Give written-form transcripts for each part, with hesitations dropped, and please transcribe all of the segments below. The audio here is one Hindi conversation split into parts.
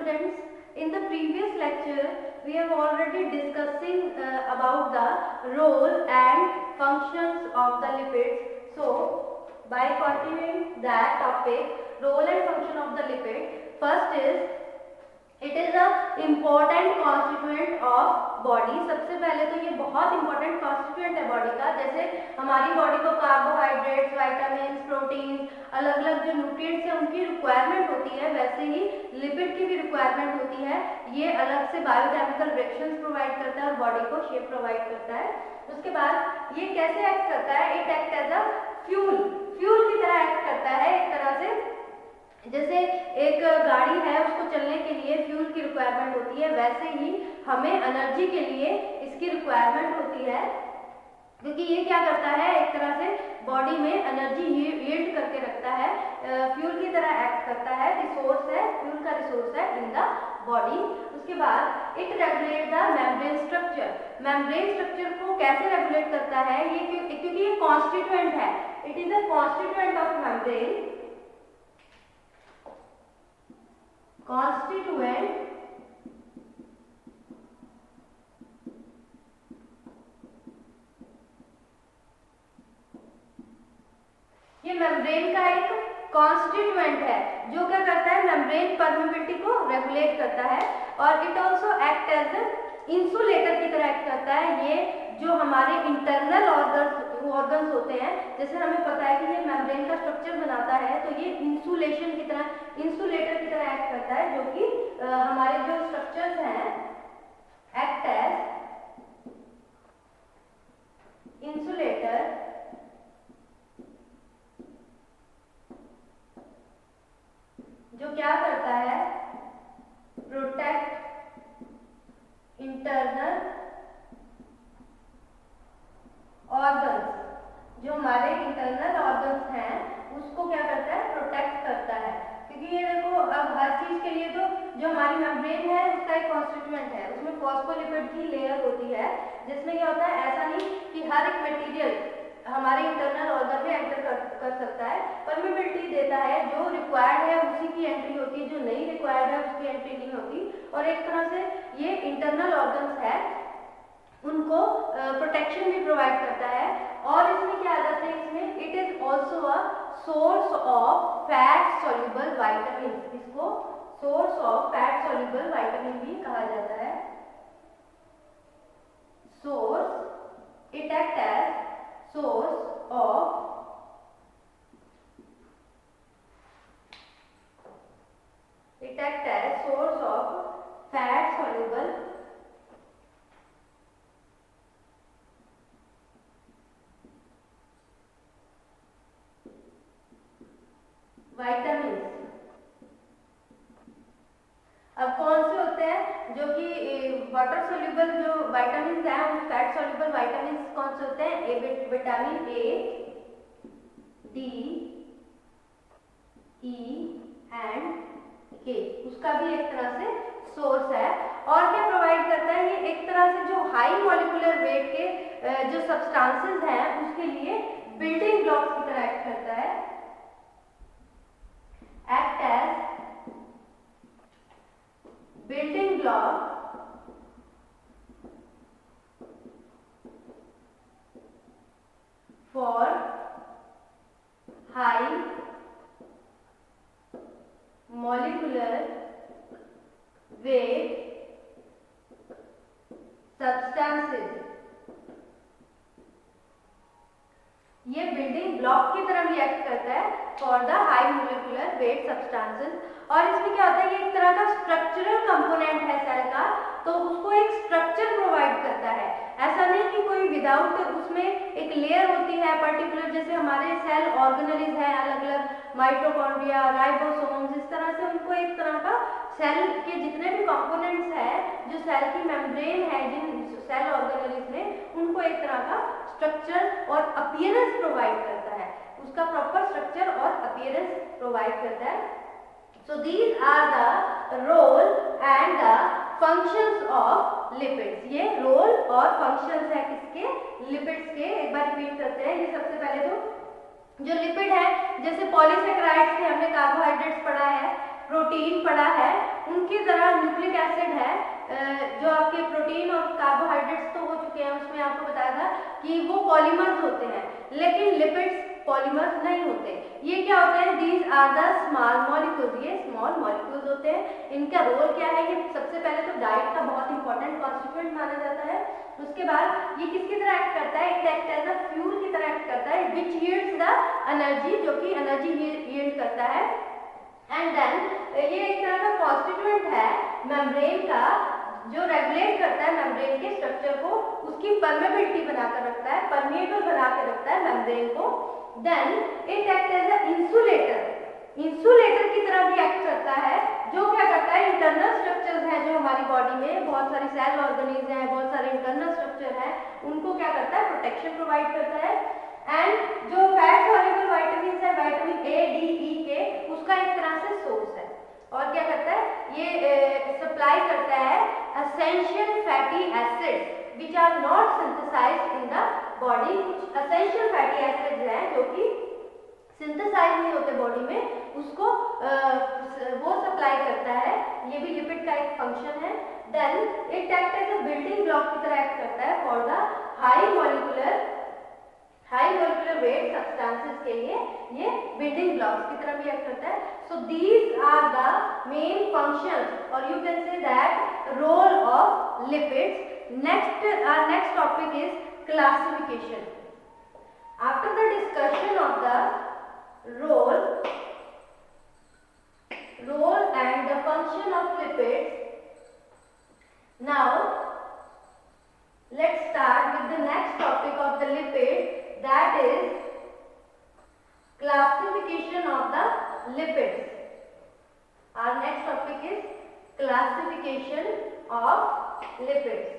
students, in the previous lecture we have already discussing about the role and functions of the lipids. So by continuing that topic, role and function of the lipid, first is it is a important constituent of body. सबसे पहले तो ये बहुत इंपॉर्टेंट कॉन्स्टिट्यूएंट है बॉडी का। जैसे हमारी बॉडी को कार्बोहाइड्रेट्स, विटामिन, प्रोटीन, अलग अलग जो न्यूट्रिएंट्स है उनकी रिक्वायरमेंट होती है, वैसे ही लिपिड की भी रिक्वायरमेंट होती है। ये अलग से बायोकेमिकल रिएक्शंस प्रोवाइड करता है और बॉडी को शेप प्रोवाइड करता है। उसके बाद ये कैसे एक्ट करता है? It act as a fuel, fuel की तरह एक्ट करता है। एक तरह से जैसे एक गाड़ी है, उसको चलने के लिए फ्यूल की रिक्वायरमेंट होती है, वैसे ही हमें एनर्जी के लिए इसकी रिक्वायरमेंट होती है, क्योंकि ये क्या करता है, एक तरह से बॉडी में एनर्जी यील्ड करके रखता है, फ्यूल की तरह एक्ट करता है, रिसोर्स है, फ्यूल का रिसोर्स है इन द बॉडी। उसके बाद it regulate the membrane structure. Membrane structure को कैसे रेगुलेट करता है? ये क्योंकि ये कॉन्स्टिट्यूएंट है, it is a constituent of membrane, constituent ये मेम्ब्रेन का एक कॉन्स्टिट्यूएंट है जो क्या करता है, मेम्ब्रेन परमेबिलिटी को रेगुलेट करता है। और it also act as insulator की तरह एक्ट करता है। ये जो हमारे इंटरनल ऑर्गन्स होते हैं, जैसे हमें पता है कि ये मेम्ब्रेन का स्ट्रक्चर बनाता है, तो ये इंसुलेशन की तरह, इंसुलेटर की तरह एक्ट करता है, जो कि हमारे जो स्ट्रक्चर्स हैं एक्ट एज इंसुलेटर जो क्या करता है, प्रोटेक्ट इंटरनल ऑर्गन्स, जो हमारे इंटरनल ऑर्गन्स हैं उसको क्या करता है, प्रोटेक्ट करता है। क्योंकि ये देखो, अब हर चीज के लिए तो जो हमारी मेम्ब्रेन है उसका एक कॉन्स्टिट्यूएंट है, उसमें फॉस्फोलिपिड की लेयर होती है, जिसमें क्या होता है, ऐसा नहीं कि हर एक मटेरियल हमारे इंटरनल ऑर्गन में एंटर कर सकता है, परमिबिलिटी देता है, जो रिक्वायर्ड है उसी की एंट्री होती है, जो नहीं रिक्वायर्ड है उसकी एंट्री नहीं होती। और एक तरह से ये इंटरनल ऑर्गन्स है उनको प्रोटेक्शन भी प्रोवाइड करता है। और इसमें क्या आ जाता है, इसमें it is also a source of fat soluble vitamin, इसको source of fat soluble vitamin भी कहा जाता है। Source, it act as source of fat soluble vitamin. अब कौन से होते हैं जो कि वाटर सोल्यूबल जो वाइटामिन हैं, उन फैट सोल्यूबल वाइटामिन कौन से होते हैं? Vitamin A, D, E and के, उसका भी एक तरह से सोर्स है। और क्या प्रोवाइड करता है? ये एक तरह से जो हाई मॉलिक्यूलर वेट के जो सब्सटेंसेस हैं उसके लिए बिल्डिंग ब्लॉक्स की तरह एक्ट करता है, act as building block for high molecular weight substances। ये बिल्डिंग ब्लॉक की तरह भी एक्ट करता है for the high molecular weight substances. और इसमें क्या होता है, ये एक तरह का स्ट्रक्चरल कंपोनेंट है सेल का, तो उसको एक स्ट्रक्चर प्रोवाइड करता है। ऐसा नहीं कि कोई विदाउट, उसमें एक लेयर होती है पर्टिकुलर, जैसे हमारे सेल ऑर्गेनेलिज है अलग अलग, माइटोकॉन्ड्रिया, राइबोसोम्स, इस तरह से उनको एक तरह का सेल के जितने भी कंपोनेंट्स हैं, जो सेल की मेम्ब्रेन है जिन सेल ऑर्गेनेलिज में, उनको एक तरह का स्ट्रक्चर और अपीयरेंस प्रोवाइड करता है, उसका प्रॉपर स्ट्रक्चर और अपीयरेंस प्रोवाइड करता है। So these are the role and the functions of lipids. ये रोल और फंक्शंस है किसके? लिपिड्स के। एक बार रिपीट करते हैं। ये सबसे पहले तो जो लिपिड है, जैसे पॉलीसेकेराइड्स थे, हमने कार्बोहाइड्रेट्स पढ़ा है, प्रोटीन पड़ा है, उनकी तरह न्यूक्लिक एसिड है, जो आपके प्रोटीन और कार्बोहाइड्रेट्स तो हो चुके हैं, उसमें आपको बताया था कि वो पॉलीमर्स होते हैं, लेकिन लिपिड्स पॉलीमर्स नहीं होते। ये क्या होते हैं? These are the small molecules, ये स्मॉल मॉलिक्यूल्स होते हैं। इनका रोल क्या है? ये सबसे पहले तो डाइट का बहुत इंपॉर्टेंट कॉन्स्टिट्यूएंट माना जाता है। उसके बाद ये किसकी तरह एक्ट करता है? It act as a fuel की तरह एक्ट करता है, विच यील्ड्स द एनर्जी, जो कि एनर्जी यील्ड करता है। एंड देन ये एक तरह का कॉन्स्टिट्यूएंट है मेम्ब्रेन का, जो रेगुलेट करता है मेम्ब्रेन के स्ट्रक्चर को, उसकी परमेबिलिटी बनाकर रखता है, परमेबल बना के रखता है मेम्ब्रेन को। Then it act as a insulator, insulator की तरह भी एक्ट करता है, जो क्या करता है? इंटरनल स्ट्रक्चर्स हैं जो हमारी बॉडी में, बहुत सारी सेल ऑर्गेनिज्म हैं, बहुत सारे इंटरनल स्ट्रक्चर हैं, उनको क्या करता है? प्रोटेक्शन प्रोवाइड करता है। एंड जो फैट सॉल्युबल विटामिन है, विटामिन ए, डी, ई के, उसका एक तरह से सोर्स है। और क्या करता है? ये सप्लाई करता है essential fatty acids which are not synthesized in the body। कुछ एसेंशियल फैटी एसिड्स हैं जो कि सिंथेसाइज नहीं होते बॉडी में, उसको वो सप्लाई करता है। ये भी लिपिड का एक फंक्शन है। Then it act as a building block की तरह एक्ट करता है for the high molecular weight substances के लिए, ये बिल्डिंग ब्लॉक्स की तरह भी एक्ट करता है। So these are the main functions, और you can say that role of lipids. Next topic is classification. After the discussion of the role and the function of lipids, now let's start with the next topic of the lipid, that is classification of the lipids. Our next topic is classification of lipids.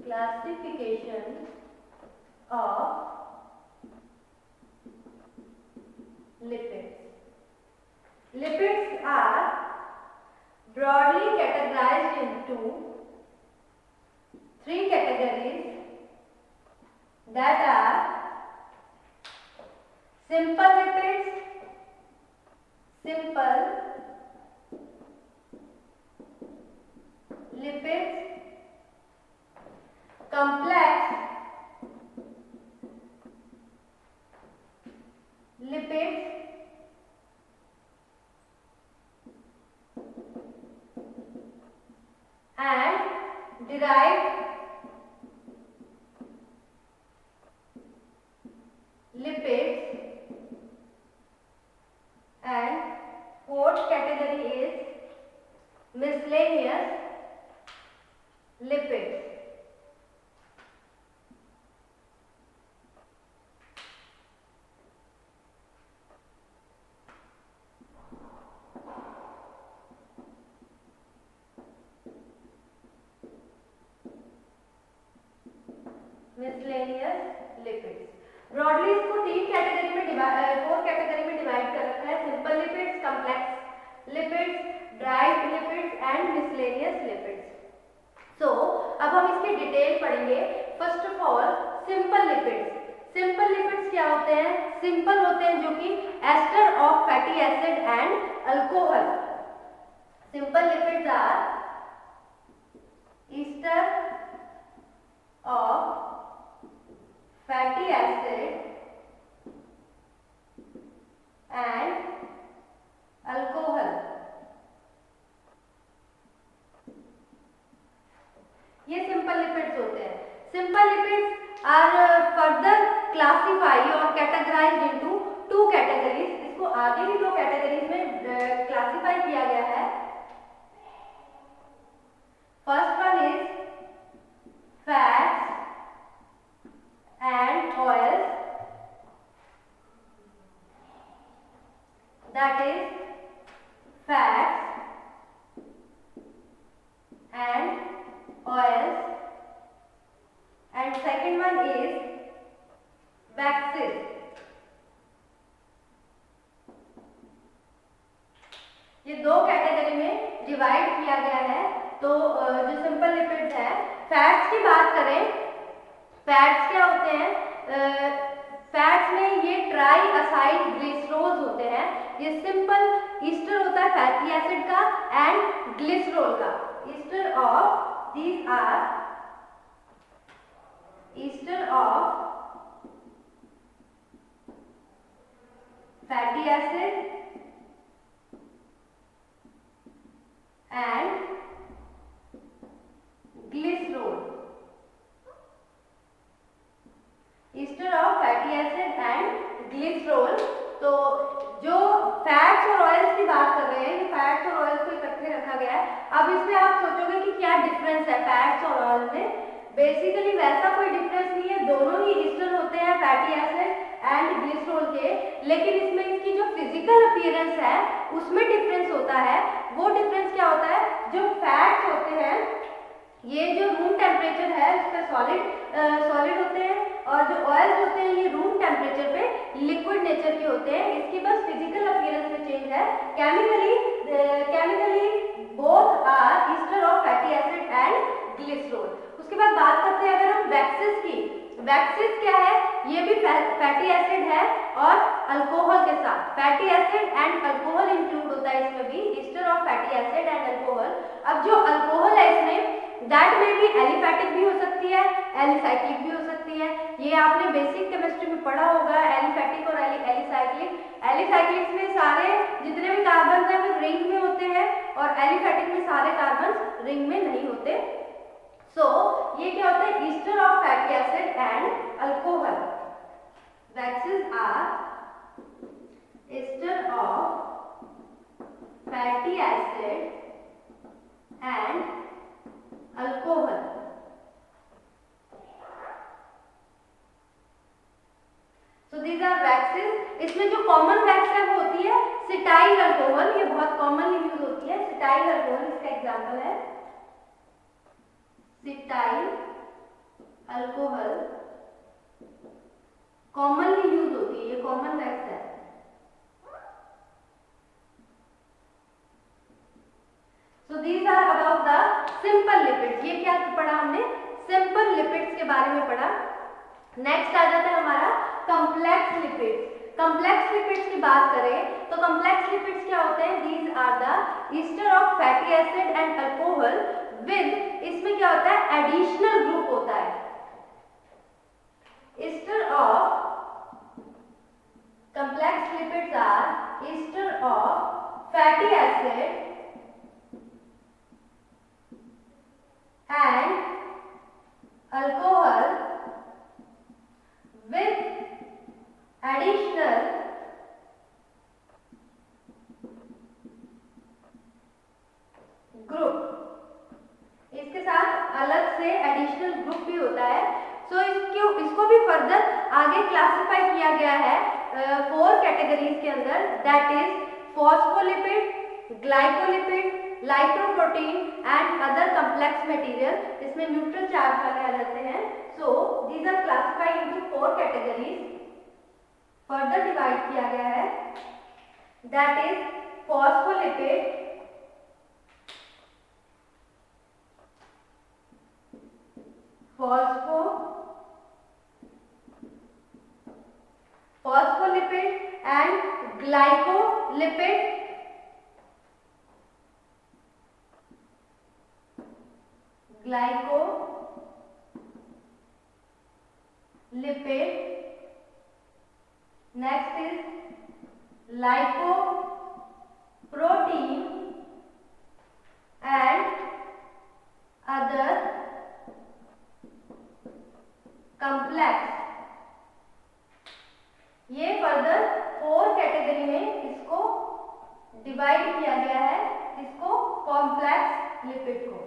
Classification of lipids. Lipids are broadly categorized into three categories, that are simple lipids, complex lipids, and derived lipids, and fourth category is miscellaneous lipids. Miscellaneous lipids, broadly इसको तीन कैटेगरी में फोर कैटेगरी में डिवाइड कर रखा है: simple lipids, complex lipids, derived lipids and miscellaneous lipids. So अब हम इसकी डिटेल पढ़ेंगे। First of all simple lipids. Simple lipids क्या होते हैं? सिंपल होते हैं जो कि ester of fatty acid and alcohol. Simple lipids are ester of fatty acid and alcohol। ये सिंपल लिपिड्स होते हैं। Simple lipids are further classify और कैटेगराइज्ड इनटू टू कैटेगरीज। इसको आगे भी दो कैटेगरीज में क्लासिफाई किया गया है। First one is fats and oils, that is fats and oils, and second one is waxes। ये दो कैटेगरी में डिवाइड किया गया है। तो जो सिंपल लिपिड्स है, फैट्स की बात करें, फैट्स क्या होते हैं, फैट्स में ये ट्राई असाइल ग्लिसरोल्स होते हैं। ये सिंपल ईस्टर होता है फैटी एसिड का एंड ग्लिसरोल का। Ester of these are ester of fatty acid and glycerol. ester of fatty acid and glycerol। तो जो फैट्स और ऑयल्स की बात कर रहे हैं, ये फैट्स और ऑयल्स को इकट्ठे रखा गया है। अब इसमें आप सोचोगे कि क्या डिफरेंस है फैट्स और ऑयल में। बेसिकली वैसा कोई डिफरेंस नहीं है, दोनों ही ईस्टर होते हैं फैटी एसिड एंड ग्लिसरॉल के, लेकिन इसमें इसकी जो फिजिकल अपीयरेंस है उसमें डिफरेंस होता है। वो डिफरेंस क्या होता है, जो फैट्स होते हैं ये जो रूम टेम्परेचर है उस पर सॉलिड होते हैं, और जो ऑयल्स होते हैं ये रूम टेम्परेचर पे लिक्विड नेचर के होते हैं। इसकी बस फिजिकल अपीयरेंस में चेंज है। Chemically both are ester of fatty acid and glycerol. उसके बाद बात करते हैं अगर हम वैक्सेस की। वैक्सेस क्या है, ये भी फैटी एसिड है और अल्कोहल के साथ। Fatty acid and alcohol include होता है इसमें भी, Easter of fatty acid and alcohol. अब जो अल्कोहल है इसमें दैट में भी एलिफैटिक भी हो सकती है, एलिसाइक्लिक भी हो सकती है। ये आपने बेसिक केमिस्ट्री में पढ़ा होगा, एलिफैटिक और एलिसाइक्लिक। एलिसाइक्लिक में सारे जितने भी कार्बन हैं वो रिंग में होते हैं और एलिफैटिक में सारे कार्बन रिंग में नहीं होते। ये क्या होता है, ester of fatty acid and alcohol. Waxes are ester of fatty acid and alcohol. These are waxes. इसमें जो कॉमन वैक्स है वो होती है सिटाइल अल्कोहल, ये बहुत कॉमनली यूज होती है। सिटाइल अल्कोहल इसका एग्जांपल है सिटाइल अल्कोहल, कॉमनली यूज होती है, ये कॉमन वैक्स है। These are about the simple lipids. ये क्या पढ़ा हमने, सिंपल लिपिड्स के बारे में पढ़ा। नेक्स्ट आ जाता है हमारा कॉम्प्लेक्स लिपिड्स। कॉम्प्लेक्स लिपिड्स की बात करें तो कॉम्प्लेक्स लिपिड्स क्या होते हैं, these are the ester of fatty acid and alcohol with, इसमें क्या होता है एडिशनल ग्रुप होता है। Ester of complex lipids are ester of fatty acid and alcohol with additional group। इसके साथ अलग से एडिशनल ग्रुप भी होता है। इसको भी फर्दर आगे क्लासिफाई किया गया है 4 कैटेगरीज के अंदर, that is phospholipid, glycolipid, lipoprotein and other complex material. इसमें न्यूट्रल चार्ज वाले आ जाते हैं। So these are classified into 4 categories, further divide किया गया है, that is phospholipid, phospholipid and glycolipid, lipid, next is lipoprotein and other complex। ये फर्दर 4 कैटेगरी में इसको डिवाइड किया गया है, इसको कॉम्प्लेक्स लिपिड को।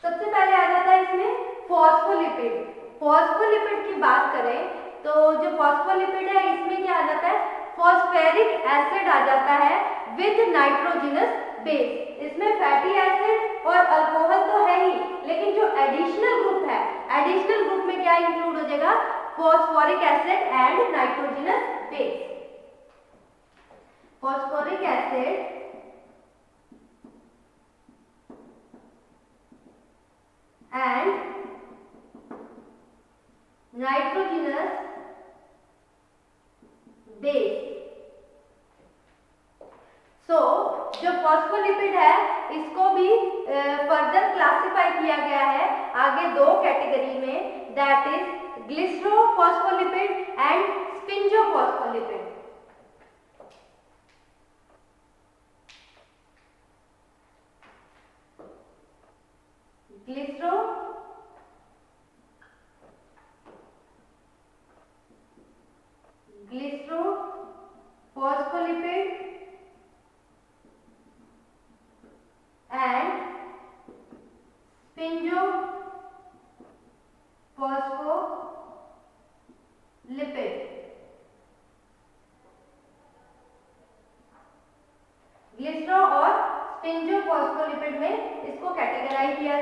सबसे पहले आ जाता है इसमें फॉस्फोलिपिड। फॉस्फोलिपिड की बात करें तो जो फॉस्फोलिपिड है इसमें क्या आ जाता है, फॉस्फेरिक एसिड आ जाता है विद नाइट्रोजनस बेस। इसमें फैटी एसिड और अल्कोहल तो है ही, लेकिन जो एडिशनल ग्रुप है, एडिशनल ग्रुप में क्या इंक्लूड हो जाएगा, phosphoric acid and nitrogenous base. Phosphoric acid phospholipid है इसको भी फर्दर क्लासिफाई किया गया है आगे दो कैटेगरी में, that is glycerophospholipid and sphingophospholipid. Glycerophospholipid and spinjophospholipid। Glycero और स्पिंजोफॉस्फोलिपिड में इसको कैटेगराइज किया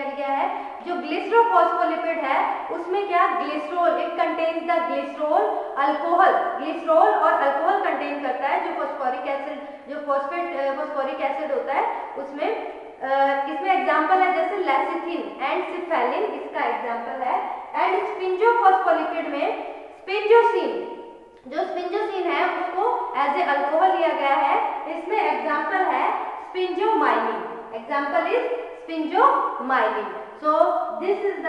गया है। जो ग्लिसरोफॉस्फोलिपिड है उसमें क्या glycerol, it contains the glycerol alcohol, glycerol और अल्कोहल कंटेन करता है जो फॉस्फोरिक एसिड, जो फॉस्फोरिक एसिड होता है उसमें। इसमें एग्जांपल है जैसे लेसिथिन एंड सिफेलिन, इसका एग्जांपल है। एंड स्पिंजोफॉस्फोलिपिड में स्पिंजोसिन, जो स्पिंजोसिन है उसको एज ए अल्कोहल लिया गया है। इसमें एग्जांपल है sphingomyelin, example is sphingomyelin. So this is the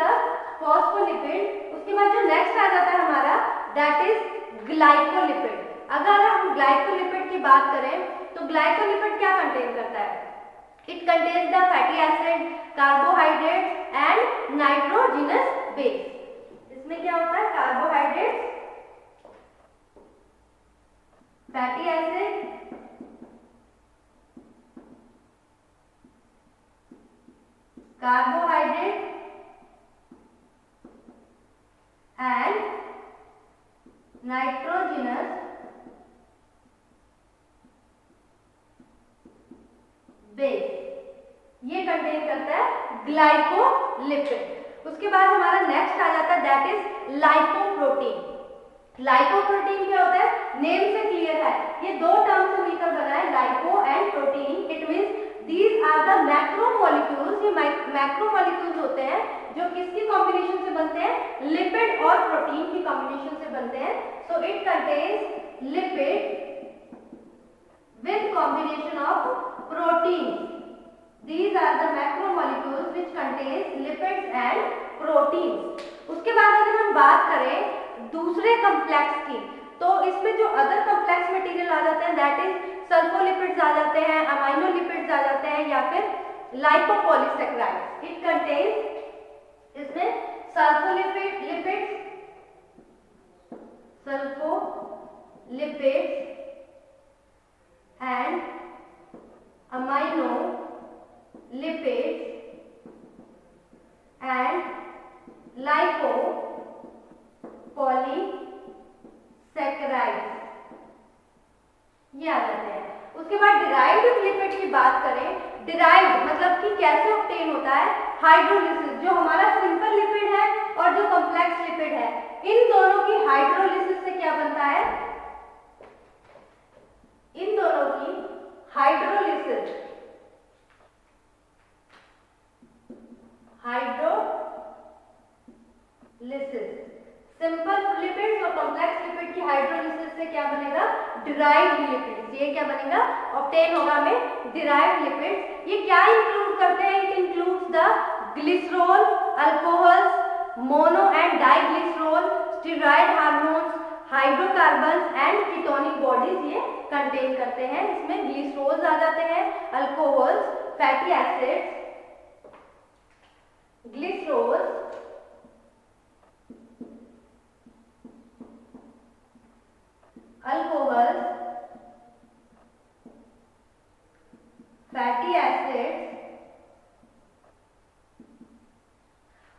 phospholipid. उसके बाद जो नेक्स्ट आ जाता है हमारा दैट इज ग्लाइकोलिपिड। अगर हम ग्लाइकोलिपिड की बात करें तो ग्लाइकोलिपिड क्या कंटेन करता है? It contains the fatty acid, carbohydrates and nitrogenous base. इसमें क्या होता है? Carbohydrates, fatty acid, carbohydrate and nitrogenous base, ये कंटेन करता है ग्लाइकोलिपिड। उसके बाद हमारा नेक्स्ट आ जाता है दैट इज लाइकोप्रोटीन। लाइकोप्रोटीन क्या होता है? नेम से क्लियर है, ये दो टर्म से मिलकर बना है, lipo and protein. It means these are the macromolecules, ये मैक्रोमोलिक्यूल्स होते हैं जो किसकी कॉम्बिनेशन से बनते हैं? लिपिड और प्रोटीन की कॉम्बिनेशन से बनते हैं। So it contains lipid with combination of proteins. These are the macromolecules which contains lipids and proteins. उसके बाद अगर हम बात करें दूसरे कॉम्प्लेक्स की, तो इसमें जो अदर कॉम्प्लेक्स मटेरियल आ जाते हैं दैट इज सल्फोलिपिड्स आ जाते हैं, अमाइनोलिपिड्स आ जाते हैं, या फिर लाइपोपॉलीसैकेराइड्स। इट कंटेन्स, इसमें सल्फोलिपिड्स, and aminolipids and lipopolysaccharides, ये आ जाते हैं। उसके बाद डिराइव्ड लिपिड की बात करें, डिराइव्ड मतलब कि कैसे ऑब्टेन होता है? हाइड्रोलिसिस। जो हमारा सिंपल लिपिड है और जो कॉम्प्लेक्स लिपिड है, इन दोनों की हाइड्रोलिसिस से क्या बनता है? इन दोनों की हाइड्रोलिसिस, सिंपल लिपिड्स और कॉम्प्लेक्स लिपिड की हाइड्रोलिसिस से क्या बनेगा? Derived lipids. ये क्या बनेगा? ऑब्टेन होगा हमें डिराइव्ड लिपिड्स। ये क्या इंक्लूड करते हैं? It includes the glycerol, alcohols, mono and diglycerol, steroid hormones, hydrocarbons and ketonic bodies ये कंटेन करते हैं। इसमें ग्लिसरॉल्स आ जाते हैं, alcohols, fatty acids, glycerols, alcohols, fatty acids,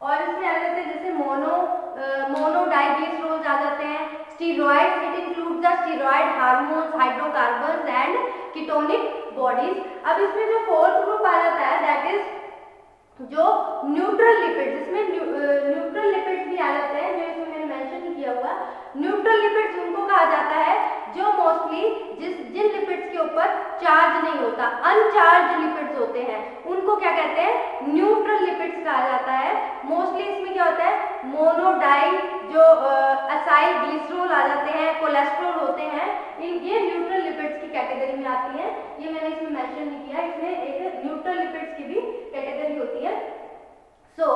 और इसमें आ जाते हैं जैसे मोनो डाइग्लिसरॉल्स आ जाते हैं, steroids, it includes the steroid hormones, hydrocarbons and ketonic bodies. अब इसमें जो फोर्थ ग्रुप आ जाता है दैट इज जो न्यूट्रल लिपिड्स। इसमें न्यूट्रल लिपिड्स भी आ जाते हैं, जो इसमें मैंने मेंशन नहीं किया हुआ। न्यूट्रल लिपिड्स उनको कहा जाता है जो मोस्टली जिन लिपिड्स के ऊपर चार्ज नहीं होता, अनचार्ज लिपिड्स होते हैं, उनको क्या कहते हैं? न्यूट्रल लिपिड्स कहा जाता है। मोस्टली इसमें क्या होता है? मोनोडाई जो असाइल ग्लिसरॉल आ जाते हैं, कोलेस्ट्रॉल होते हैं, ये न्यूट्रल लिपिड्स की कैटेगरी में आती हैं, ये मैंने इसमें मेंशन नहीं किया। इसमें एक न्यूट्रल लिपिड्स की भी कैटेगरी होती है। सो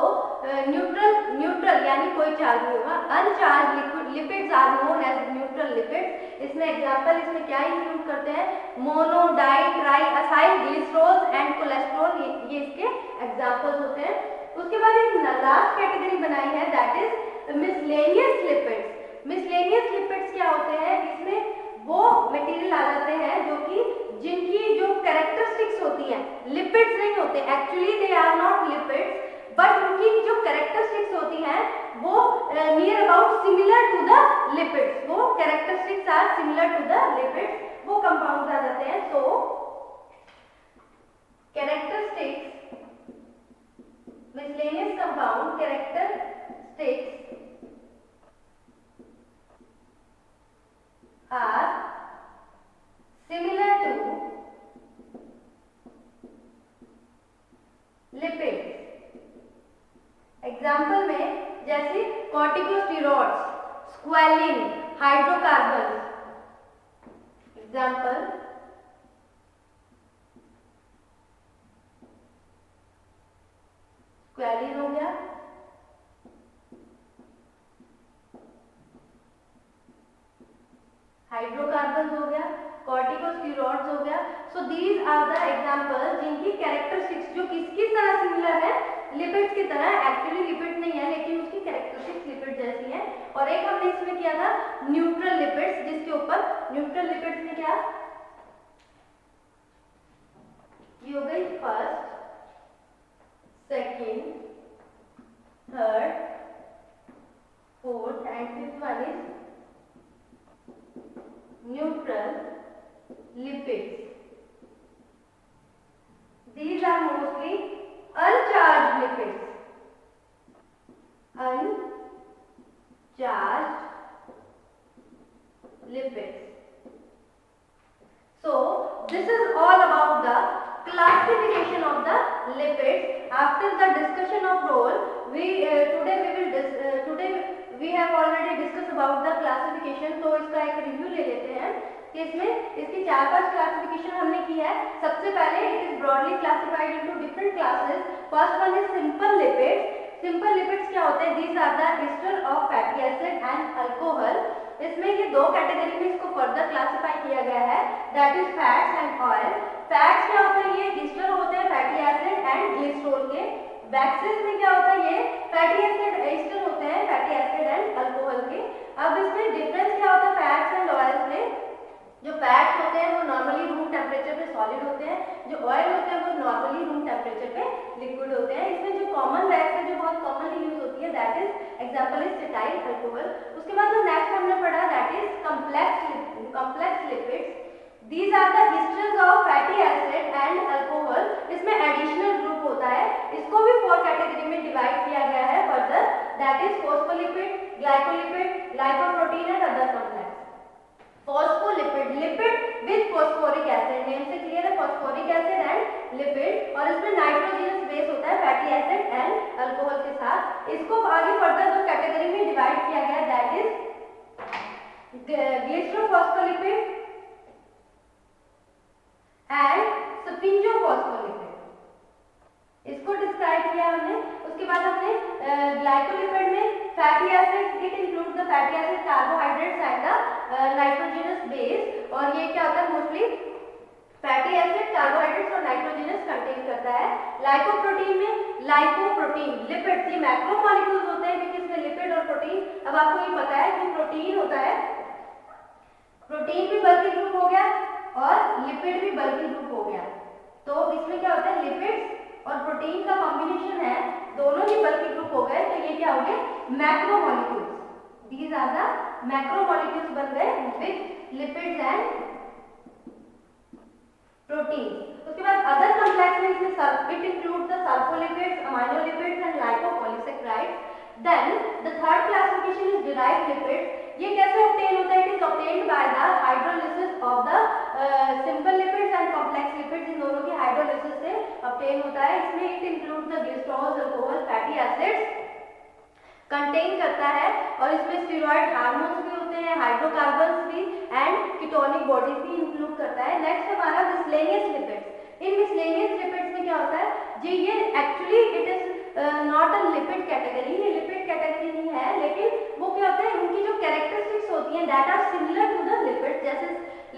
न्यूट्रल यानी कोई चार्ज नहीं होगा। Uncharged lipids are known as neutral lipids. इसमें एग्जांपल इसमें क्या इंक्लूड करते हैं, mono, di, tri, acyl, glycerol and cholesterol, ये इसके एग्जांपल्स होते हैं। उसके बाद एक लास्ट कैटेगरी बनाई है, that is miscellaneous lipids. Miscellaneous lipids क्या होते हैं, इसमें वो मटेरियल आ जाते हैं जो कि जिनकी जो कैरेक्टरिस्टिक्स होती हैं, लिपिड्स नहीं होते, actually they are not lipids, but उनकी जो कैरेक्टरिस्टिक्स होती हैं वो near about similar to the lipids, वो characteristics are similar to the lipids, वो कंपाउंड्स आ जाते हैं। So characteristics, miscellaneous compound characteristics are similar to lipids। Example में जैसे corticosteroids, squalene, hydrocarbon. Example squalene हो गया, हाइड्रोकार्बन हो गया, कॉर्टिकोस्टेरॉइड्स हो गया। So these are the example जिनकी कैरेक्टरिस्टिक्स जो किसकी तरह सिमिलर है, लिपिड्स की तरह। एक्चुअली लिपिड नहीं है लेकिन उसकी कैरेक्टरिस्टिक्स लिपिड जैसी है। और एक हमने इसमें किया था न्यूट्रल लिपिड्स, जिसके ऊपर न्यूट्रल लिपिड्स में क्या, ये हो गई first, second, third, fourth and fifth one is neutral lipids. These are mostly uncharged lipids. Uncharged lipids. So this is all about the classification of the lipids. After the discussion of role, today we have already discussed about the classification. तो इसका एक रिव्यू ले लेते हैं कि इसमें इसकी 4-5 क्लासिफिकेशन हमने की है। सबसे पहले it is broadly classified into different classes. First one is simple lipids. Simple lipids क्या होते हैं, these are the ester of fatty acid and alcohol. इसमें ये दो कैटेगरी में इसको फर्दर क्लासिफाई किया गया है, that is fats and oil. Fats क्या होते हैं, ये एस्टर होते हैं फैटी एसिड एंड ग्लिसरॉल के। वैक्सेस में क्या होता है, ये फैटी एसिड एस्टर होते हैं फैटी एसिड एंड अल्कोहल के। अब इसमें डिफरेंस क्या होता है फैट्स एंड ऑयल्स में, जो फैट्स होते हैं वो नॉर्मली रूम टेम्परेचर पे सॉलिड होते हैं, जो ऑयल होते हैं वो नॉर्मली रूम टेम्परेचर पे लिक्विड होते हैं। इसमें जो कॉमन वैक्स है जो बहुत कॉमनली यूज होती है, that is example is cetyl alcohol. उसके बाद जो नेक्स्ट हमने पढ़ा that is complex lipids. These are the esters of fatty acid and alcohol। इसमें एडिशनल ग्रुप होता है, इसको भी 4 कैटेगरी में डिवाइड किया गया है further, that is phospholipid, glycolipid, lipoprotein and other complex. Phospholipid, lipid with phosphoric acid, name से क्लियर है, फॉस्फोरिक एसिड एंड लिपिड। और इसमें नाइट्रोजनस बेस होता है फैटी एसिड एंड अल्कोहल के साथ। इसको आगे फर्दर जो कैटेगरी में डिवाइड किया गया दैट इज ग्लिसरोफॉस्फोलिपिड एंड स्पिंजोफॉस्फोलिपिड, इसको डिस्क्राइब किया हमने। उसके बाद हमने ग्लाइकोलिपिड में fatty acid, it includes the fatty acid, carbohydrates and the nitrogenous base. और ये क्या होता है, मोस्टली फैटी एसिड, कार्बोहाइड्रेट्स और नाइट्रोजनस कंटेन करता है। लाइपोप्रोटीन में लाइपोप्रोटीन लिपिड्स, ये मैक्रोमोलेक्यूल्स होते हैं क्योंकि इसमें लिपिड और प्रोटीन, अब आपको ये पता है कि प्रोटीन होता है, प्रोटीन भी बल्कि ग्रुप हो गया और लिपिड भी बल्कि ग्रुप हो गया। तो इसमें क्या होता है, लिपिड्स और प्रोटीन का कॉम्बिनेशन है, दोनों ही बल्कि ग्रुप हो गए, तो ये क्या हो गए, macromolecules. These are the macromolecules बन गए विद लिपिड्स एंड प्रोटीन। उसके बाद अदर कॉम्प्लेक्स में इसमें it includes the sulfolipids, aminolipids and lipopolysaccharides. Then the third classification is derived lipids. ये कैसे ऑब्टेन होता है, it is obtained by the hydrolysis of the simple lipids and complex lipids, इन दोनों की हाइड्रोलिसिस से ऑब्टेन होता है। इसमें it includes the glycerol, alcohol, fatty acids contain करता है। और इसमें स्टेरॉइड हार्मोन्स भी होते हैं होते हैं, हाइड्रोकार्बन्स भी एंड कीटोनिक बॉडीज भी इंक्लूड करता है। नेक्स्ट हमारा मिसलेनियस लिपिड्स। इन मिसलेनियस लिपिड्स में क्या होता है जी, ये actually it is not a lipid category, ये लिपिड कैटेगरी नहीं है, लेकिन वो क्या होता है उनकी जो कैरेक्टरिस्टिक्स होती हैं that are similar to the lipid. जैसे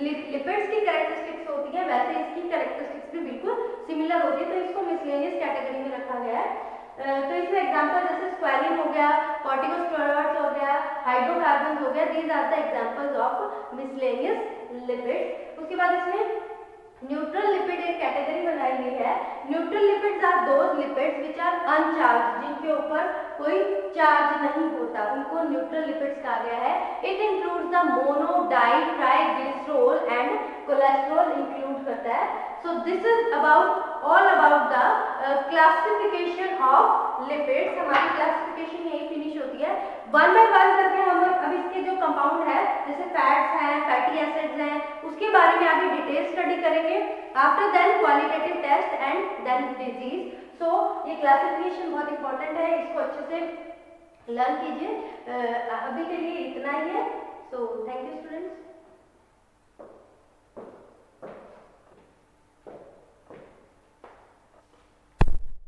लिपिड्स की कैरेक्टरिस्टिक्स होती है वैसे इसकी कैरेक्टरिस्टिक्स भी बिल्कुल सिमिलर होती है, तो इसको मिसलेनियस कैटेगरी में रखा गया है। तो इसमें एग्जांपल जैसे स्क्वालिन हो गया, कॉर्टिकोस्टेरॉइड्स हो गया, हाइड्रोकार्बन्स हो गया, these are the examples of miscellaneous lipids. उसके बाद इसमें न्यूट्रल लिपिड एक कैटेगरी बनाई गई है। Neutral lipids are those lipids which are uncharged, जिनके ऊपर कोई चार्ज नहीं होता, उनको न्यूट्रल लिपिड्स कहा गया है। It includes the mono, di, triglycerol and cholesterol include करता है। So this is about all about the classification of lipids. हमारी क्लासिफिकेशन यही फिनिश होती है। वन बाय वन करके हम अब इसके जो कंपाउंड है जैसे फैट्स हैं, फैटी एसिड्स हैं, उसके बारे में आगे डिटेल स्टडी करेंगे। After then qualitative test and then disease. So ये क्लासिफिकेशन बहुत इंपॉर्टेंट है, इसको अच्छे से लर्न कीजिए। अभी के लिए इतना ही है। So thank you students.